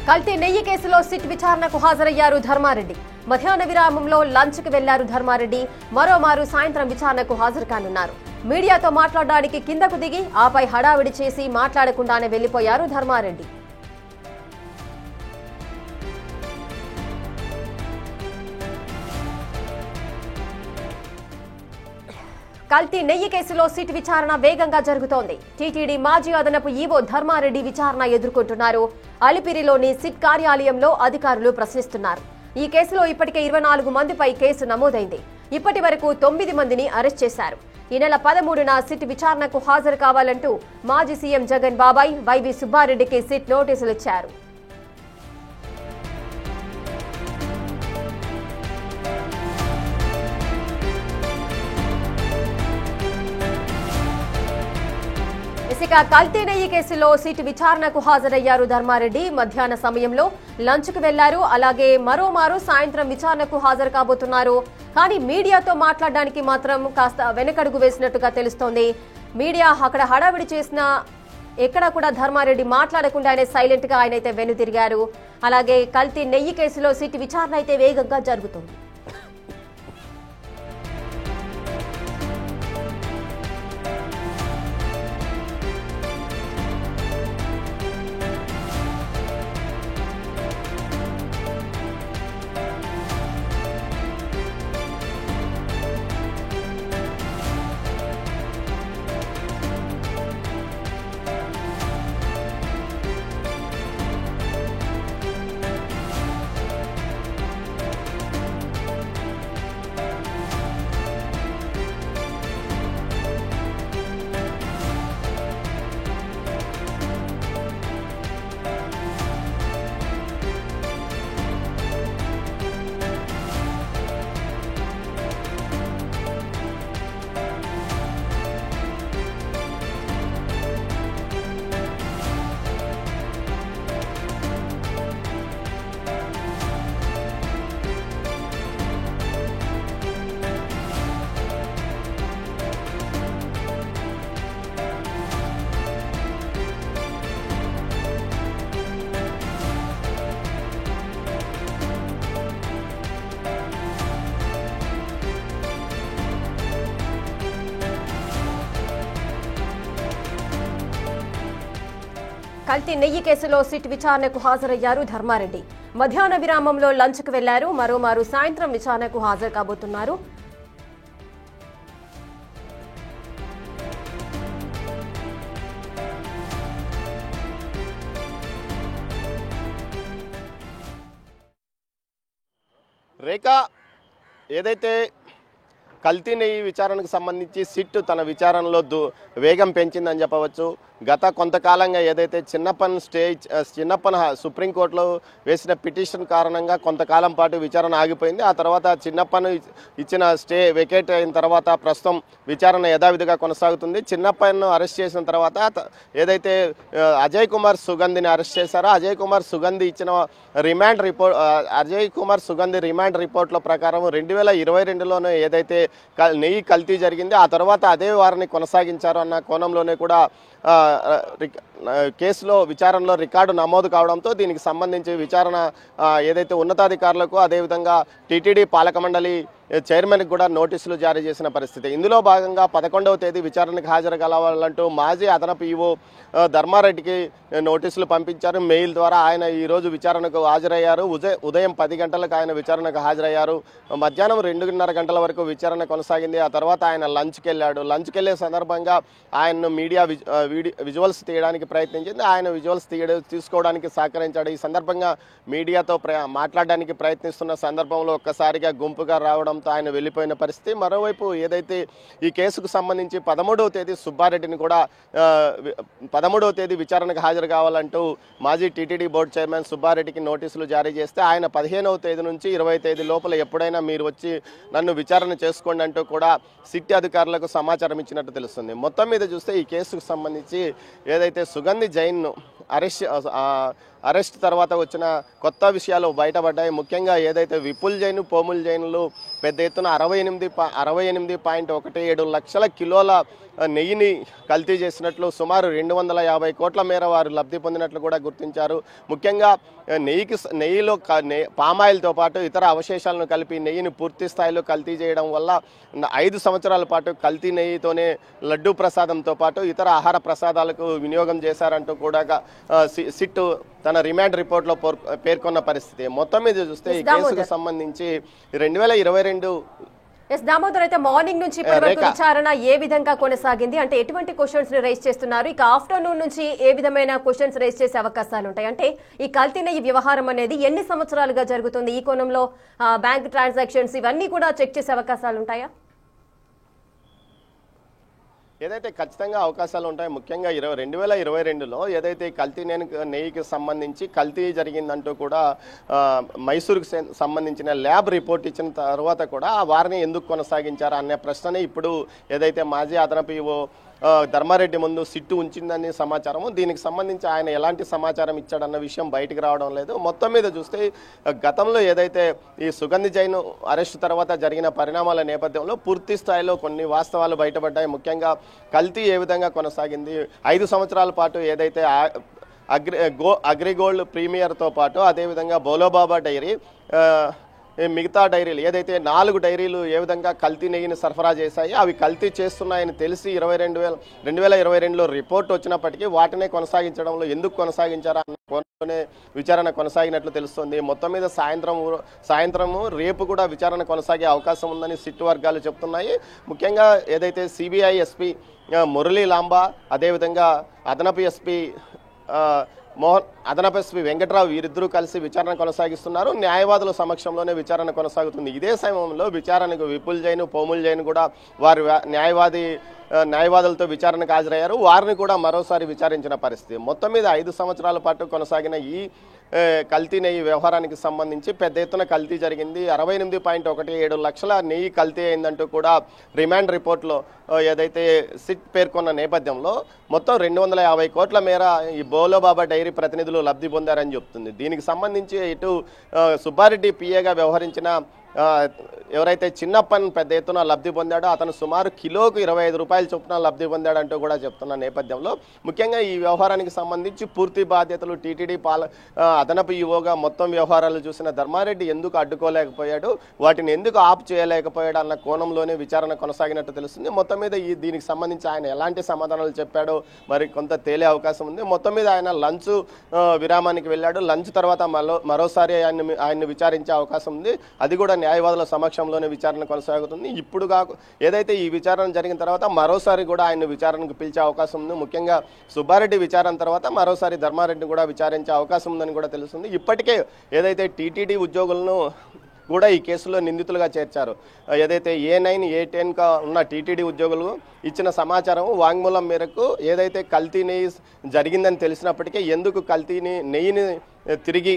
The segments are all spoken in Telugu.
కల్తీ నెయ్యి కేసులో సిట్ విచారణకు హాజరయ్యారు ధర్మారెడ్డి. మధ్యాహ్న విరామంలో లంచ్ కు వెళ్లారు ధర్మారెడ్డి. మరోమారు సాయంత్రం విచారణకు హాజరు కానున్నారు. మీడియాతో మాట్లాడడానికి కిందకు దిగి ఆపై హడావిడి చేసి మాట్లాడకుండానే వెళ్లిపోయారు ధర్మారెడ్డి. కల్తీ నెయ్యి కేసులో సిట్ విచారణ వేగంగా జరుగుతోంది. టీటీడీ మాజీ అదనపు ఈవో ధర్మారెడ్డి విచారణ ఎదుర్కొంటున్నారు. అలిపిరిలోని సిట్ కార్యాలయంలో అధికారులు ప్రశ్నిస్తున్నారు. ఈ కేసులో ఇప్పటికే 24 మందిపై కేసు నమోదైంది. ఇప్పటి వరకు 9 మందిని అరెస్ట్ చేశారు. ఈ నెల 13న సిట్ విచారణకు హాజరు కావాలంటూ మాజీ సీఎం జగన్ బాబాయ్, వైవి సుబ్బారెడ్డికి సిట్ నోటీసులు ఇచ్చారు. ఇక కల్తీ నెయ్యి కేసులో సిట్ విచారణకు హాజరయ్యారు ధర్మారెడ్డి. మధ్యాహ్న సమయంలో లంచ్ కు వెళ్లారు. అలాగే మరోమారు సాయంత్రం విచారణకు హాజరు కాబోతున్నారు. కానీ మీడియాతో మాట్లాడడానికి మాత్రం కాస్త వెనకడుగు వేసినట్టుగా తెలుస్తోంది. మీడియా అక్కడ హడావిడి చేసిన ఎక్కడ కూడా ధర్మారెడ్డి మాట్లాడకుండా సైలెంట్ గా ఆయనైతే వెనుతిరిగారు. అలాగే కల్తీ నెయ్యి కేసులో సిట్ విచారణ అయితే వేగంగా జరుగుతుంది. కల్తీ నెయ్యి కేసులో సిట్ విచారణకు హాజరయ్యారు ధర్మారెడ్డి. మధ్యాహ్న విరామంలో లంచ్ కు వెళ్లారు. మరోమారు సాయంత్రం విచారణకు హాజరు కాబోతున్నారు. రేఖ, ఏదైతే కల్తీ నెయ్యి విచారణకు సంబంధించి సిట్ తన విచారణలో వేగం పెంచిందని చెప్పవచ్చు. గత కొంతకాలంగా ఏదైతే చిన్నప్పన్ సుప్రీంకోర్టులో వేసిన పిటిషన్ కారణంగా కొంతకాలం పాటు విచారణ ఆగిపోయింది. ఆ తర్వాత చిన్నప్పన్ ఇచ్చిన స్టే వెకేట్ అయిన తర్వాత ప్రస్తుతం విచారణ యథావిధిగా కొనసాగుతుంది. చిన్నప్పన్ను అరెస్ట్ చేసిన తర్వాత ఏదైతే అజయ్ కుమార్ సుగంధిని అరెస్ట్ చేశారో అజయ్ కుమార్ సుగంధి ఇచ్చిన రిమాండ్ రిపోర్ట్ల ప్రకారం 2022లోనే ఏదైతే నెయ్యి కల్తీ జరిగింది, ఆ తర్వాత అదే వారిని కొనసాగించారు అన్న కోణంలోనే కూడా కేసులో విచారణలో రికార్డు నమోదు కావడంతో దీనికి సంబంధించి విచారణ ఏదైతే ఉన్నతాధికారులకు అదేవిధంగా టీటీడీ పాలక మండలి చైర్మన్కి కూడా నోటీసులు జారీ చేసిన పరిస్థితి. ఇందులో భాగంగా 11వ తేదీ విచారణకు హాజరు కావాలంటూ మాజీ అదనపు ఈవో ధర్మారెడ్డికి నోటీసులు పంపించారు మెయిల్ ద్వారా. ఆయన ఈరోజు విచారణకు హాజరయ్యారు. ఉదయం 10 గంటలకు ఆయన విచారణకు హాజరయ్యారు. మధ్యాహ్నం 2:30 గంటల వరకు విచారణ కొనసాగింది. ఆ తర్వాత ఆయన లంచ్కి వెళ్ళాడు. లంచ్కి వెళ్ళే సందర్భంగా ఆయన్ను మీడియా విజువల్స్ తీయడానికి ప్రయత్నించింది. ఆయన విజువల్స్ తీసుకోవడానికి సహకరించాడు. ఈ సందర్భంగా మీడియాతో మాట్లాడడానికి ప్రయత్నిస్తున్న సందర్భంలో ఒక్కసారిగా గుంపుగా రావడంతో ఆయన వెళ్ళిపోయిన పరిస్థితి. మరోవైపు ఏదైతే ఈ కేసుకు సంబంధించి 13వ తేదీ సుబ్బారెడ్డిని కూడా 13వ తేదీ విచారణకు హాజరు కావాలంటూ మాజీ టీటీడీ బోర్డు చైర్మన్ సుబ్బారెడ్డికి నోటీసులు జారీ చేస్తే ఆయన 15వ తేదీ నుంచి 20వ తేదీ లోపల ఎప్పుడైనా మీరు వచ్చి నన్ను విచారణ చేసుకోండి అంటూ కూడా సిట్ అధికారులకు సమాచారం ఇచ్చినట్టు తెలుస్తుంది. మొత్తం మీద చూస్తే ఈ కేసుకు సంబంధించి ఏదైతే సుగంధి జైన్ను అరెస్ట్ తర్వాత వచ్చిన కొత్త విషయాలు బయటపడ్డాయి. ముఖ్యంగా ఏదైతే విపుల్ జైన్, పోముల్ జైన్లు పెద్ద ఎత్తున 68.17 లక్షల కిలోల నెయ్యిని కల్తీ చేసినట్లు, సుమారు 250 కోట్ల మేర వారు లబ్ధి పొందినట్లు కూడా గుర్తించారు. ముఖ్యంగా నెయ్యిలో పామాయిల్తో పాటు ఇతర అవశేషాలను కలిపి నెయ్యిని పూర్తి స్థాయిలో కల్తీ చేయడం వల్ల 5 సంవత్సరాల పాటు కల్తీ నెయ్యితోనే లడ్డూ ప్రసాదంతో పాటు ఇతర ఆహార ప్రసాదాలకు వినియోగం చేశారంటూ కూడా సిట్ తన రిమాండ్ రిపోర్ట్లో పేర్కొన్న పరిస్థితి. మొత్తం మీద చూస్తే ఈ కేసుకు సంబంధించి 2022 దామోదర్, అయితే మార్నింగ్ నుంచి ఇప్పటి వరకు విచారణ ఏ విధంగా కొనసాగింది? అంటే ఎటువంటి క్వశ్చన్స్ ని రైజ్ చేస్తున్నారు? ఇక ఆఫ్టర్నూన్ నుంచి ఏ విధమైన క్వశ్చన్స్ రైజ్ చేసే అవకాశాలు ఉంటాయి? అంటే ఈ కల్తీ నెయ్యి వ్యవహారం అనేది ఎన్ని సంవత్సరాలుగా జరుగుతుంది? ఈ కోణంలో బ్యాంక్ ట్రాన్సాక్షన్స్ ఇవన్నీ కూడా చెక్ చేసే అవకాశాలు ఉంటాయా? ఏదైతే ఖచ్చితంగా అవకాశాలు ఉంటాయి. ముఖ్యంగా 2022లో ఏదైతే కల్తీ నెయ్యికి సంబంధించి కల్తీ జరిగిందంటూ కూడా మైసూరుకు సంబంధించిన ల్యాబ్ రిపోర్ట్ ఇచ్చిన తర్వాత కూడా వారిని ఎందుకు కొనసాగించారు అనే ప్రశ్ననే ఇప్పుడు ఏదైతే మాజీ అదనపు ఈవో ధర్మారెడ్డి ముందు సిట్టు ఉంచిందని సమాచారము. దీనికి సంబంధించి ఆయన ఎలాంటి సమాచారం ఇచ్చాడన్న విషయం బయటికి రావడం లేదు. మొత్తం మీద చూస్తే గతంలో ఏదైతే ఈ సుగంధి జైన్ అరెస్టు తర్వాత జరిగిన పరిణామాల నేపథ్యంలో పూర్తి స్థాయిలో కొన్ని వాస్తవాలు బయటపడ్డాయి. ముఖ్యంగా కల్తీ ఏ విధంగా కొనసాగింది, 5 సంవత్సరాల పాటు ఏదైతే అగ్రిగోల్డ్ ప్రీమియర్తో పాటు అదేవిధంగా బోలోబాబా డైరీ, మిగతా డైరీలు ఏదైతే 4 డైరీలు ఏ విధంగా కల్తీ నెయ్యిని సరఫరా చేశాయి, అవి కల్తీ చేస్తున్నాయని తెలిసి 2022లో రిపోర్ట్ వచ్చినప్పటికీ వాటినే కొనసాగించడంలో ఎందుకు కొనసాగించారా అన్న కోణంలోనే విచారణ కొనసాగినట్లు తెలుస్తుంది. మొత్తం మీద సాయంత్రము రేపు కూడా విచారణ కొనసాగే అవకాశం ఉందని సిట్ వర్గాలు చెప్తున్నాయి. ముఖ్యంగా ఏదైతే సిబిఐ ఎస్పీ మురళీ లాంబా, అదేవిధంగా అదనపు ఎస్పీ అదనపు ఎస్పీ వెంకట్రావు వీరిద్దరూ కలిసి విచారణ కొనసాగిస్తున్నారు. న్యాయవాదుల సమక్షంలోనే విచారణ కొనసాగుతుంది. ఇదే సమయంలో విచారణకు విపుల్ జైన్, పోముల్ జైన్ కూడా వారి న్యాయవాదులతో విచారణకు హాజరయ్యారు. వారిని కూడా మరోసారి విచారించిన పరిస్థితి. మొత్తం మీద 5 సంవత్సరాల పాటు కొనసాగిన ఈ కల్తీ నెయ్యి వ్యవహారానికి సంబంధించి పెద్ద ఎత్తున కల్తీ జరిగింది. 68.17 లక్షల నెయ్యి కల్తీ అయిందంటూ కూడా రిమాండ్ రిపోర్ట్లో ఏదైతే సిట్ పేర్కొన్న నేపథ్యంలో మొత్తం 250 కోట్ల మేర ఈ బోలోబాబా డైరీ ప్రతినిధులు లబ్ధి పొందారని చెప్తుంది. దీనికి సంబంధించి ఇటు సుబ్బారెడ్డి పిఏగా వ్యవహరించిన ఎవరైతే చిన్నప్పన్ పెద్ద ఎత్తున లబ్ధి పొందాడో అతను సుమారు కిలోకు 25 రూపాయల చొప్పున లబ్ధి పొందాడంటూ కూడా చెప్తున్న నేపథ్యంలో ముఖ్యంగా ఈ వ్యవహారానికి సంబంధించి పూర్తి బాధ్యతలు టీటీడీ అదనపు ఈవోగా మొత్తం వ్యవహారాలు చూసిన ధర్మారెడ్డి ఎందుకు అడ్డుకోలేకపోయాడు, వాటిని ఎందుకు ఆప్ చేయలేకపోయాడు అన్న కోణంలోనే విచారణ కొనసాగినట్టు తెలుస్తుంది. మొత్తం మీద దీనికి సంబంధించి ఆయన ఎలాంటి సమాధానాలు చెప్పాడో మరి కొంత తేలే అవకాశం ఉంది. మొత్తం మీద ఆయన లంచ్ విరామానికి వెళ్ళాడు. లంచ్ తర్వాత మరోసారి ఆయన్ని విచారించే అవకాశం ఉంది. అది కూడా న్యాయవాదుల సమక్షంలోనే విచారణ కొనసాగుతుంది. ఇప్పుడు ఏదైతే ఈ విచారణ జరిగిన తర్వాత మరోసారి కూడా ఆయన విచారణకు పిలిచే అవకాశం ఉంది. ముఖ్యంగా సుబ్బారెడ్డి విచారణ తర్వాత మరోసారి ధర్మారెడ్డిని కూడా విచారించే అవకాశం ఉందని కూడా తెలుస్తుంది. ఇప్పటికే ఏదైతే టీటీడీ ఉద్యోగులను కూడా ఈ కేసులో నిందితులుగా చేర్చారు. ఏదైతే A9, A10 ఉన్న టీటీడీ ఉద్యోగులు ఇచ్చిన సమాచారం వాంగ్మూలం మేరకు ఏదైతే కల్తీ నెయ్యి జరిగిందని తెలిసినప్పటికీ ఎందుకు నెయ్యిని తిరిగి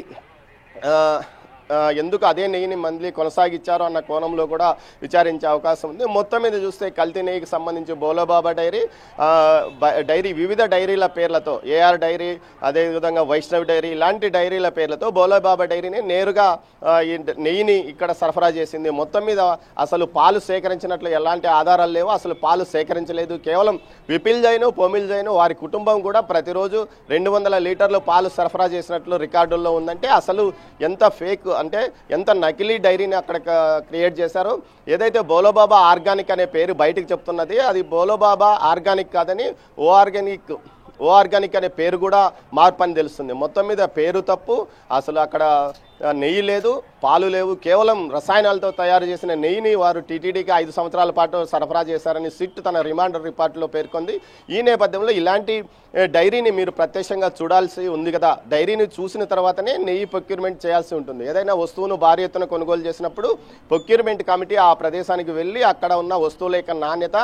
ఎందుకు అదే నెయ్యిని మళ్ళీ కొనసాగించారో అన్న కోణంలో కూడా విచారించే అవకాశం ఉంది. మొత్తం మీద చూస్తే కల్తీ నెయ్యికి సంబంధించి బోలోబాబా డైరీ వివిధ డైరీల పేర్లతో AR డైరీ, అదేవిధంగా వైష్ణవ్ డైరీ ఇలాంటి డైరీల పేర్లతో బోలోబాబా డైరీని నేరుగా ఈ నెయ్యిని ఇక్కడ సరఫరా చేసింది. మొత్తం మీద అసలు పాలు సేకరించినట్లు ఎలాంటి ఆధారాలు లేవు, అసలు పాలు సేకరించలేదు. కేవలం విపుల్ జైన్, పోమిల్ జైన్ వారి కుటుంబం కూడా ప్రతిరోజు 200 లీటర్లు పాలు సరఫరా చేసినట్లు రికార్డుల్లో ఉందంటే అసలు ఎంత ఫేక్ అంటే ఎంత నకిలీ డైరీని అక్కడ క్రియేట్ చేశారో. ఏదైతే బోలోబాబా ఆర్గానిక్ అనే పేరు బయటికి చెప్తున్నది అది బోలోబాబా ఆర్గానిక్ కాదని ఓ ఆర్గానిక్ అనే పేరు కూడా మార్పు అని తెలుస్తుంది. మొత్తం మీద పేరు తప్పు, అసలు అక్కడ నెయ్యి లేదు, పాలు లేవు, కేవలం రసాయనాలతో తయారు చేసిన నెయ్యిని వారు టీటీడీకి 5 సంవత్సరాల పాటు సరఫరా చేశారని సిట్ తన రిమాండ్ రిపోర్టులో పేర్కొంది. ఈ నేపథ్యంలో ఇలాంటి డైరీని మీరు ప్రత్యక్షంగా చూడాల్సి ఉంది కదా. డైరీని చూసిన తర్వాతనే నెయ్యి ప్రొక్యూర్మెంట్ చేయాల్సి ఉంటుంది. ఏదైనా వస్తువును భారీ ఎత్తున కొనుగోలు చేసినప్పుడు ప్రొక్యూర్మెంట్ కమిటీ ఆ ప్రదేశానికి వెళ్ళి అక్కడ ఉన్న వస్తువుల యొక్క నాణ్యత,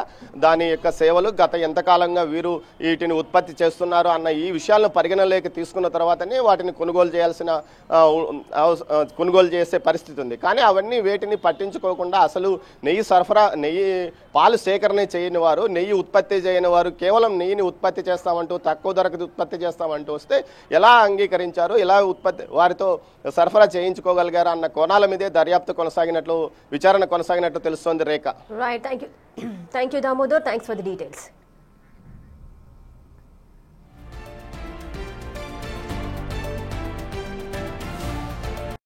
దాని యొక్క సేవలు, గత ఎంతకాలంగా వీరు వీటిని ఉత్పత్తి చేస్తున్నారు అన్న ఈ విషయాలను పరిగణలోకి తీసుకున్న తర్వాతనే వాటిని కొనుగోలు చేయాల్సిన కొనుగోలు చేసే పరిస్థితి ఉంది. కానీ అవన్నీ వేటిని పట్టించుకోకుండా అసలు నెయ్యి పాలు సేకరణ చేయని వారు, నెయ్యి ఉత్పత్తి చేయని వారు కేవలం నెయ్యిని ఉత్పత్తి చేస్తామంటూ, తక్కువ ధరకు ఉత్పత్తి చేస్తామంటూ వస్తే ఎలా అంగీకరించారు, ఎలా వారితో సరఫరా చేయించుకోగలిగారు అన్న కోణాల మీదే దర్యాప్తు విచారణ కొనసాగినట్లు తెలుస్తోంది Rekha. Right, thank you Damodar, thanks for the details.